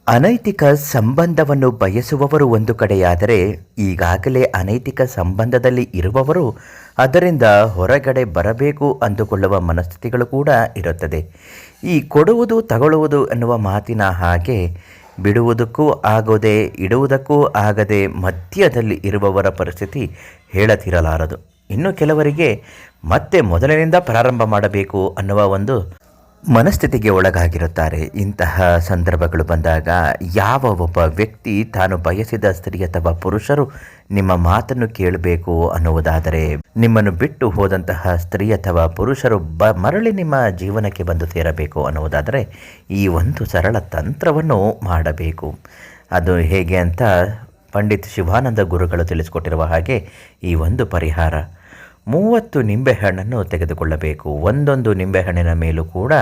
ಅನೈತಿಕ ಸಂಬಂಧವನ್ನು ಬಯಸುವವರು ಒಂದು ಕಡೆಯಾದರೆ, ಈಗಾಗಲೇ ಅನೈತಿಕ ಸಂಬಂಧದಲ್ಲಿ ಇರುವವರು ಅದರಿಂದ ಹೊರಗಡೆ ಬರಬೇಕು ಅಂದುಕೊಳ್ಳುವ ಮನಸ್ಥಿತಿಗಳು ಕೂಡ ಇರುತ್ತದೆ. ಈ ಕೊಡುವುದು ತಗೊಳ್ಳುವುದು ಎನ್ನುವ ಮಾತಿನ ಹಾಗೆ ಬಿಡುವುದಕ್ಕೂ ಆಗದೆ ಇಡುವುದಕ್ಕೂ ಆಗದೆ ಮಧ್ಯದಲ್ಲಿ ಇರುವವರ ಪರಿಸ್ಥಿತಿ ಹೇಳತಿರಲಾರದು. ಇನ್ನು ಕೆಲವರಿಗೆ ಮತ್ತೆ ಮೊದಲಿನಿಂದ ಪ್ರಾರಂಭ ಮಾಡಬೇಕು ಅನ್ನುವ ಒಂದು ಮನಸ್ಥಿತಿಗೆ ಒಳಗಾಗಿರುತ್ತಾರೆ. ಇಂತಹ ಸಂದರ್ಭಗಳು ಬಂದಾಗ ಯಾವ ಒಬ್ಬ ವ್ಯಕ್ತಿ ತಾನು ಬಯಸಿದ ಸ್ತ್ರೀ ಅಥವಾ ಪುರುಷರು ನಿಮ್ಮ ಮಾತನ್ನು ಕೇಳಬೇಕು ಅನ್ನುವುದಾದರೆ, ನಿಮ್ಮನ್ನು ಬಿಟ್ಟು ಹೋದಂತಹ ಸ್ತ್ರೀ ಅಥವಾ ಪುರುಷರು ಮರಳಿ ನಿಮ್ಮ ಜೀವನಕ್ಕೆ ಬಂದು ಸೇರಬೇಕು ಅನ್ನುವುದಾದರೆ ಈ ಒಂದು ಸರಳ ತಂತ್ರವನ್ನು ಮಾಡಬೇಕು. ಅದು ಹೇಗೆ ಅಂತ ಪಂಡಿತ್ ಶಿವಾನಂದ ಗುರುಗಳು ತಿಳಿಸಿಕೊಟ್ಟಿರುವ ಹಾಗೆ ಈ ಒಂದು ಪರಿಹಾರ 30 ನಿಂಬೆಹಣ್ಣನ್ನು ತೆಗೆದುಕೊಳ್ಳಬೇಕು. ಒಂದೊಂದು ನಿಂಬೆಹಣ್ಣಿನ ಮೇಲೂ ಕೂಡ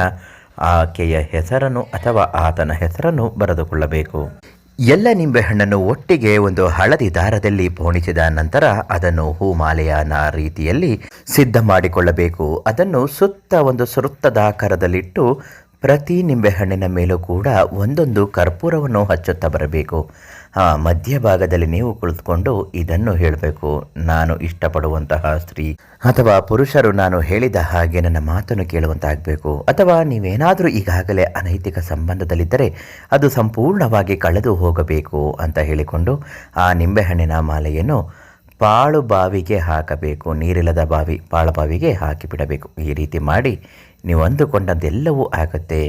ಆಕೆಯ ಹೆಸರನ್ನು ಅಥವಾ ಆತನ ಹೆಸರನ್ನು ಬರೆದುಕೊಳ್ಳಬೇಕು. ಎಲ್ಲ ನಿಂಬೆಹಣ್ಣನ್ನು ಒಟ್ಟಿಗೆ ಒಂದು ಹಳದಿ ದಾರದಲ್ಲಿ ಪೋಣಿಸಿದ ನಂತರ ಅದನ್ನು ಹೂಮಾಲೆಯನ ರೀತಿಯಲ್ಲಿ ಸಿದ್ಧ ಮಾಡಿಕೊಳ್ಳಬೇಕು. ಅದನ್ನು ಒಂದು ವೃತ್ತದಾಕಾರದಲ್ಲಿಟ್ಟು ಪ್ರತಿ ನಿಂಬೆಹಣ್ಣಿನ ಮೇಲೂ ಕೂಡ ಒಂದೊಂದು ಕರ್ಪೂರವನ್ನು ಹಚ್ಚುತ್ತಾ ಬರಬೇಕು. ಮಧ್ಯಭಾಗದಲ್ಲಿ ನೀವು ಕುಳಿತುಕೊಂಡು ಇದನ್ನು ಹೇಳಬೇಕು: ನಾನು ಇಷ್ಟಪಡುವಂತಹ ಸ್ತ್ರೀ ಅಥವಾ ಪುರುಷರು ನಾನು ಹೇಳಿದ ಹಾಗೆ ನನ್ನ ಮಾತನ್ನು ಕೇಳುವಂತಾಗಬೇಕು. ಅಥವಾ ನೀವೇನಾದರೂ ಈಗಾಗಲೇ ಅನೈತಿಕ ಸಂಬಂಧದಲ್ಲಿದ್ದರೆ ಅದು ಸಂಪೂರ್ಣವಾಗಿ ಕಳೆದು ಹೋಗಬೇಕು ಅಂತ ಹೇಳಿಕೊಂಡು ಆ ನಿಂಬೆಹಣ್ಣಿನ ಮಾಲೆಯನ್ನು ಪಾಳು ಬಾವಿಗೆ ಹಾಕಬೇಕು. ನೀರಿಲ್ಲದ ಬಾವಿ, ಪಾಳು ಬಾವಿಗೆ ಹಾಕಿಬಿಡಬೇಕು. ಈ ರೀತಿ ಮಾಡಿ ನೀವು ಅಂದುಕೊಂಡದ್ದೆಲ್ಲವೂ ಆಗುತ್ತೆ.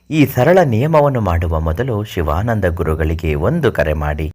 ಈ ಸರಳ ನಿಯಮವನ್ನು ಮಾಡುವ ಮೊದಲು ಶಿವಾನಂದ ಗುರುಗಳಿಗೆ ಒಂದು ಕರೆ ಮಾಡಿ.